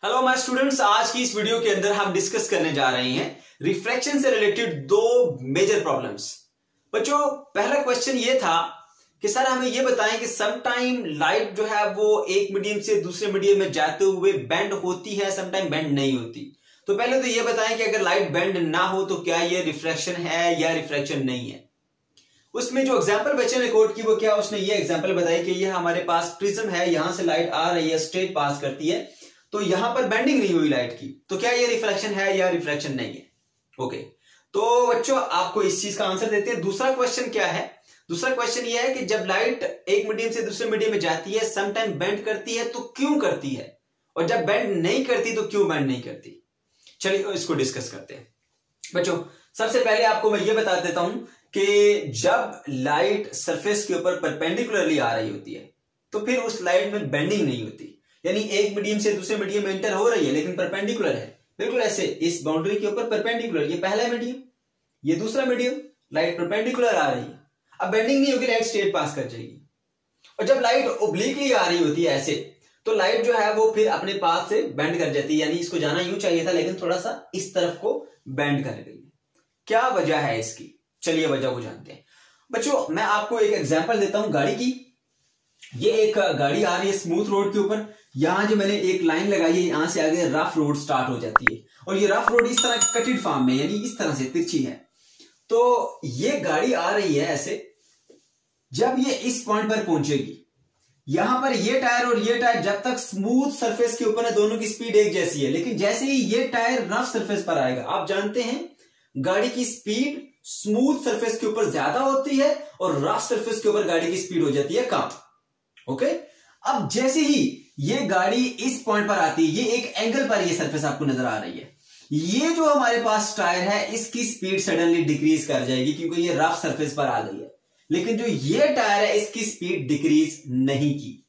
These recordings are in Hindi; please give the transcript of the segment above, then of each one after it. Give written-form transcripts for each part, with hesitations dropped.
हेलो माय स्टूडेंट्स, आज की इस वीडियो के अंदर हम डिस्कस करने जा रहे हैं रिफ्रैक्शन से रिलेटेड दो मेजर प्रॉब्लम्स। बच्चों, पहला क्वेश्चन ये था कि सर हमें ये बताएं कि सम टाइम लाइट जो है वो एक मीडियम से दूसरे मीडियम में जाते हुए बेंड होती है, सम टाइम बेंड नहीं होती। तो पहले तो ये बताएं कि अगर लाइट बेंड ना हो तो क्या ये रिफ्रैक्शन है या रिफ्रैक्शन नहीं है। उसमें जो एग्जांपल बच्चे ने कोट की वो क्या, उसने ये एग्जांपल बताई कि ये हमारे पास प्रिज्म है, यहां से लाइट आ रही है, स्ट्रेट पास करती है, तो यहां पर बेंडिंग नहीं हुई लाइट की, तो क्या ये रिफ्रैक्शन है या रिफ्रैक्शन नहीं है। ओके, तो बच्चों आपको इस चीज का आंसर देते हैं। दूसरा क्वेश्चन क्या है, दूसरा क्वेश्चन ये है कि जब लाइट एक मीडियम से दूसरे मीडियम में जाती है, सम टाइम बेंड करती है, तो क्यों करती है, और जब बेंड नहीं करती तो क्यों बेंड नहीं करती। चलिए इसको डिस्कस करते हैं। बच्चों, सबसे पहले आपको मैं ये बता देता हूं कि जब लाइट सरफेस के ऊपर परपेंडिकुलरली आ रही होती है तो फिर उस लाइट में बेंडिंग नहीं होती, यानी एक मीडियम से दूसरे मीडियम में एंटर हो रही है लेकिन परपेंडिकुलर है, बिल्कुल ऐसे इस बाउंड्री के ऊपर परपेंडिकुलर, ये पहला मीडियम, ये दूसरा मीडियम, लाइट परपेंडिकुलर आ रही है, अब बेंडिंग नहीं होगी, लाइट स्ट्रेट पास कर जाएगी। और जब लाइट ओब्लिकली आ रही होती है ऐसे, तो लाइट जो है वो फिर अपने पाथ से बेंड कर जाती है, यानी इसको जाना यूं चाहिए था लेकिन थोड़ा सा इस तरफ को बेंड कर गई है। क्या वजह है इसकी, चलिए वजह को जानते हैं। बच्चों, मैं आपको एक एग्जांपल देता हूं गाड़ी की। ये एक गाड़ी आ रही है स्मूथ रोड के ऊपर, यहां जो मैंने एक लाइन लगाई है, यहां से आगे रफ रोड स्टार्ट हो जाती है, और ये रफ रोड इस तरह कटेड फॉर्म में, यानी इस तरह से तिरछी है। तो ये गाड़ी आ रही है ऐसे, जब ये इस पॉइंट पर पहुंचेगी, यहां पर ये टायर और ये टायर जब तक स्मूथ सरफेस के ऊपर है दोनों की स्पीड एक जैसी है, लेकिन जैसे ही ये टायर रफ सरफेस पर आएगा, आप जानते हैं गाड़ी की स्पीड स्मूथ सरफेस के ऊपर ज्यादा होती है और रफ सरफेस के ऊपर गाड़ी की स्पीड हो जाती है कम। ओके, अब जैसे ही ये गाड़ी इस पॉइंट पर आती है, ये एक एंगल पर ये सरफेस आपको नजर आ रही है, ये जो हमारे पास टायर है इसकी स्पीड सडनली डिक्रीज कर जाएगी क्योंकि ये रफ सरफेस पर आ गई है। लेकिन जो ये टायर है इसकी स्पीड डिक्रीज नहीं की।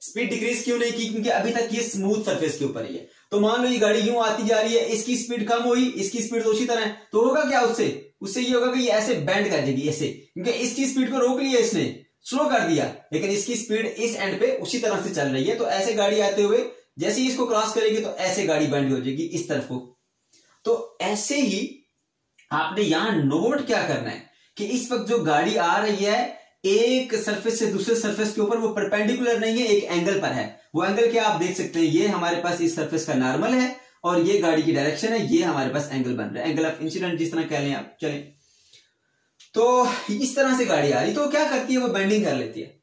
स्पीड डिक्रीज क्यों नहीं की, क्योंकि अभी तक ये स्मूथ सरफेस के ऊपर ही है। तो मान लो ये गाड़ी यूं आती जा रही है, इसकी स्पीड कम हुई, इसकी स्पीड तो उसी तरह है, तो होगा क्या उससे ये होगा कि ये ऐसे बेंड कर जाएगी ऐसे, क्योंकि इसकी स्पीड को रोक लिया इसने, स्लो कर दिया, लेकिन इसकी स्पीड इस एंड पे उसी तरह से चल रही है। तो ऐसे गाड़ी आते हुए जैसे ही इसको क्रॉस करेगी तो ऐसे गाड़ी बेंड हो जाएगी इस तरफ को। तो ऐसे ही आपने यहां नोट क्या करना है कि इस वक्त जो गाड़ी आ रही है एक सरफेस से दूसरे सरफेस के ऊपर, वो परपेंडिकुलर नहीं है, एक एंगल पर है। वो एंगल क्या आप देख सकते हैं, ये हमारे पास इस सरफेस का नॉर्मल है और ये गाड़ी की डायरेक्शन है, ये हमारे पास एंगल बन रहा है, एंगल ऑफ इंसिडेंट जिस तरह कह लें आप। चलें, तो इस तरह से गाड़ी आ रही, तो क्या करती है वो बेंडिंग कर लेती है।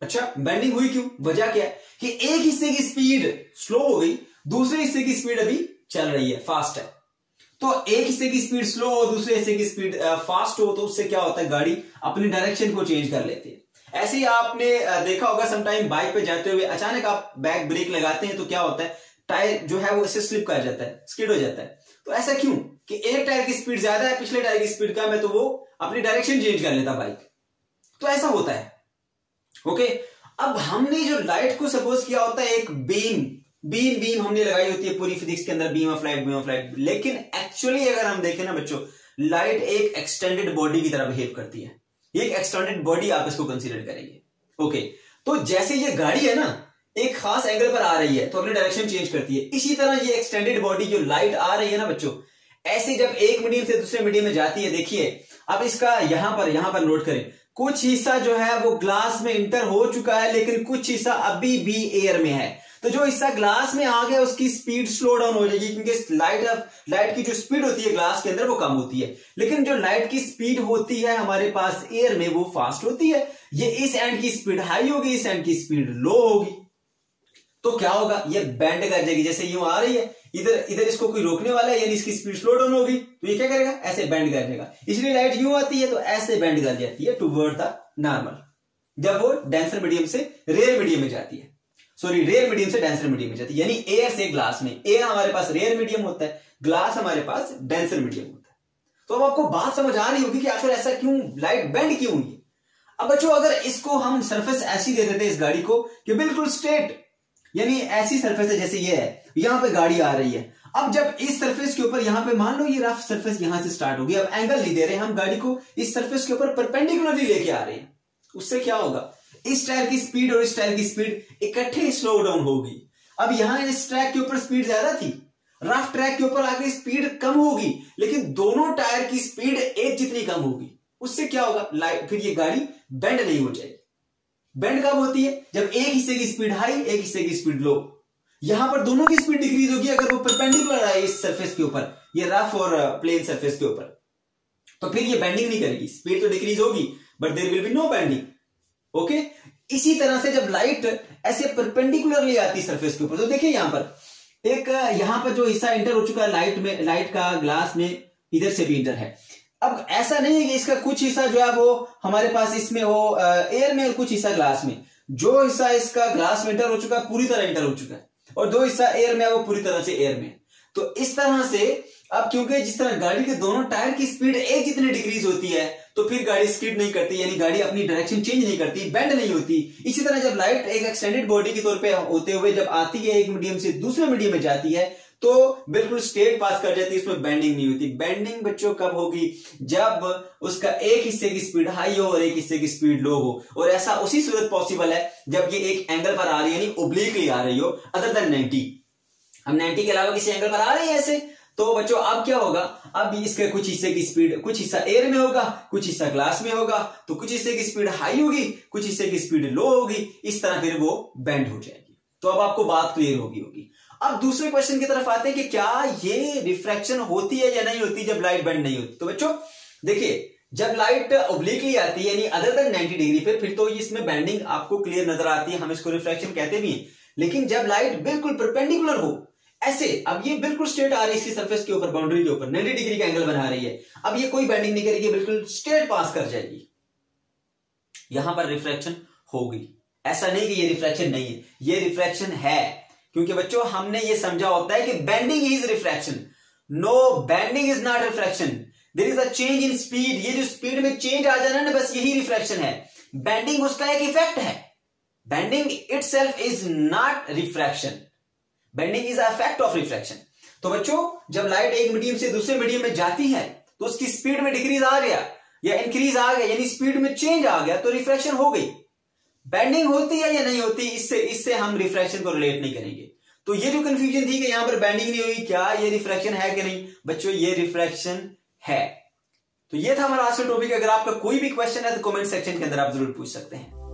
अच्छा, बेंडिंग हुई क्यों, वजह क्या है कि एक हिस्से की स्पीड स्लो हो गई, दूसरे हिस्से की स्पीड अभी चल रही है, फास्ट है। तो एक हिस्से की स्पीड स्लो हो, दूसरे हिस्से की स्पीड फास्ट हो, तो उससे क्या होता है गाड़ी अपनी डायरेक्शन को चेंज कर लेती है। ऐसे ही आपने देखा होगा समटाइम बाइक पे जाते हुए अचानक आप बैक ब्रेक लगाते हैं तो क्या होता है, टायर जो है वो इससे स्लिप कर जाता है, स्किड हो जाता है। तो ऐसा क्यों कि एक टायर की स्पीड ज्यादा है, पिछले टायर की स्पीड कम है, तो वो अपनी डायरेक्शन चेंज कर लेता बाइक, तो ऐसा होता है। ओके, अब हमने जो लाइट को सपोज किया होता है एक बीम हमने लगाई होती है पूरी फिजिक्स के अंदर, बीम ऑफ लाइट, लेकिन एक्चुअली अगर हम देखें ना बच्चों, लाइट एक एक्सटेंडेड बॉडी की तरह बिहेव करती है, एक एक्सटेंडेड बॉडी आप इसको कंसीडर करेंगे। ओके, तो जैसे ये गाड़ी है ना एक खास एंगल पर आ रही है तो अपनी डायरेक्शन चेंज करती है, इसी तरह ये एक्सटेंडेड बॉडी जो लाइट आ रही है ना बच्चों, ऐसे जब एक मीडियम से दूसरे मीडियम में जाती है, देखिए अब इसका यहां पर नोट करें, कुछ हिस्सा जो है वो ग्लास में इंटर हो चुका है लेकिन कुछ हिस्सा अभी भी एयर में है। तो जो हिस्सा ग्लास में आ गया उसकी स्पीड स्लो डाउन हो जाएगी, क्योंकि लाइट की जो स्पीड होती है ग्लास के अंदर वो कम होती है, लेकिन जो लाइट की स्पीड होती है हमारे पास एयर में वो फास्ट होती है। ये इस एंड की स्पीड हाई होगी, इस एंड की स्पीड लो होगी, तो क्या होगा, ये बेंड कर जाएगी। जैसे यूं आ रही है, इधर इसको कोई रोकने वाला है, यानी इसकी स्पीड स्लो डाउन होगी, तो ये क्या करेगा, ऐसे बेंड कर देगा। इसलिए लाइट यूं आती है तो ऐसे बेंड कर जाती है टुवर्ड द नॉर्मल, जब वो डेंसर मीडियम से रेयर मीडियम में जाती है, रेयर मीडियम से डेंसर मीडियम में जाती है, यानी एयर से ग्लास में। एयर हमारे पास रेयर मीडियम होता है, ग्लास हमारे पास डेंसर मीडियम होता है। तो अब आपको बात समझ आ रही होगी कि आखिर ऐसा क्यों, लाइट बेंड क्यों हुई। अब बच्चों, अगर इसको हम सरफेस ऐसी दे देते इस गाड़ी को कि बिल्कुल स्ट्रेट, यानी ऐसी सरफेस है जैसे ये है, यहां पे गाड़ी आ रही है, अब जब इस सरफेस के ऊपर यहां पे मान लो ये रफ सरफेस यहां से स्टार्ट होगी, अब एंगल नहीं दे रहे हम गाड़ी को, इस सरफेस के ऊपर परपेंडिकुलरली लेके आ रहे हैं, उससे क्या होगा, इस टायर की स्पीड और इस टायर की स्पीड इकट्ठे स्लो डाउन होगी। अब यहां इस ट्रैक के ऊपर स्पीड ज्यादा थी, रफ ट्रैक के ऊपर आके स्पीड कम होगी, लेकिन दोनों टायर की स्पीड एक जितनी कम होगी। उससे क्या होगा, फिर ये गाड़ी बेंड नहीं हो जाएगी। बेंड कब होती है, जब एक हिस्से की स्पीड हाई, एक हिस्से की स्पीड लो। यहां पर दोनों की स्पीड डिक्रीज होगी अगर वो परपेंडिकुलर है इस सरफेस के ऊपर, ये रफ और प्लेन सरफेस के ऊपर, तो फिर ये बेंडिंग नहीं करेगी, स्पीड तो डिक्रीज होगी but there will be no bending. Okay, इसी तरह से जब लाइट ऐसे परपेंडिकुलरली आती है सरफेस के ऊपर, तो देखिए यहां पर एक, यहां पर जो हिस्सा इंटर हो चुका है लाइट में, लाइट का ग्लास में इधर से भी इंटर है। अब ऐसा नहीं है कि इसका कुछ हिस्सा जो है वो हमारे पास इसमें हो एयर में और कुछ हिस्सा ग्लास में। जो हिस्सा इसका ग्लास में इंटर हो चुका है पूरी तरह इंटर हो चुका है, और जो हिस्सा एयर में है वो पूरी तरह से एयर में। तो इस तरह से अब क्योंकि जिस तरह गाड़ी के दोनों टायर की स्पीड एक जितनी डिक्रीज होती है, तो फिर गाड़ी स्किड नहीं करती, यानी गाड़ी अपनी डायरेक्शन चेंज नहीं करती, बेंड नहीं होती। इसी तरह जब लाइट एक एक्सटेंडेड बॉडी के तौर पे होते हुए जब आती है एक मीडियम से दूसरे मीडियम में जाती है, तो बिल्कुल स्ट्रेट पास कर जाती है, इसमें बेंडिंग नहीं होती। बेंडिंग बच्चों कब होगी, जब उसका एक हिस्से की स्पीड हाई हो और एक हिस्से की स्पीड लो हो, और ऐसा उसी सूरत पॉसिबल है जब ये एक एंगल पर आ रही है, यानी ओब्लिकली आ रही हो, अदर देन 90। हम 90 के अलावा किसी एंगल पर आ रही है ऐसे, तो बच्चों अब क्या होगा, अब इसके कुछ हिस्से की स्पीड, कुछ हिस्सा एयर में होगा, कुछ हिस्सा ग्लास में होगा, तो कुछ हिस्से की स्पीड हाई होगी, कुछ हिस्से की स्पीड लो होगी, इस तरह फिर वो बेंड हो जाएगी। तो अब आपको बात क्लियर होगी। अब दूसरे क्वेश्चन की तरफ आते हैं कि क्या ये रिफ्रैक्शन होती है या नहीं होती जब लाइट बेंड नहीं होती। तो बच्चों देखिए, जब लाइट ओब्लिकली आती है यानी अदर देन 90 डिग्री पे, फिर तो इसमें बेंडिंग आपको क्लियर नजर आती है, हम इसको रिफ्रैक्शन कहते भी हैं। लेकिन जब लाइट बिल्कुल परपेंडिकुलर हो ऐसे, अब ये बिल्कुल स्ट्रेट आ रही है इसकी सरफेस के ऊपर, बाउंड्री के ऊपर 90 डिग्री का एंगल बना रही है, अब ये कोई बेंडिंग नहीं करेगी, बिल्कुल स्ट्रेट पास कर जाएगी, यहां पर रिफ्रैक्शन होगी। ऐसा नहीं कि ये रिफ्रैक्शन नहीं है, ये रिफ्रैक्शन है, क्योंकि बच्चों हमने ये समझा होता है कि bending is refraction. No, bending is not refraction, there is a change in speed. ये जो स्पीड में चेंज आ जाना ना, बस यही रिफ्रैक्शन है। बेंडिंग उसका एक इफेक्ट है, bending itself is not refraction, bending is effect of refraction. तो बच्चों जब लाइट एक मीडियम से दूसरे मीडियम में जाती है तो उसकी स्पीड में डिक्रीज आ गया या इंक्रीज आ गया, यानी स्पीड में चेंज आ गया, तो रिफ्रैक्शन हो गई। बेंडिंग होती है या नहीं होती, इससे हम रिफ्रैक्शन को रिलेट नहीं करेंगे। तो ये जो कंफ्यूजन थी कि यहां पर बेंडिंग नहीं हुई, क्या ये रिफ्रैक्शन है कि नहीं, बच्चों ये रिफ्रैक्शन है। तो ये था हमारा आज का टॉपिक। अगर आपका कोई भी क्वेश्चन है तो कमेंट सेक्शन के अंदर आप जरूर पूछ सकते हैं।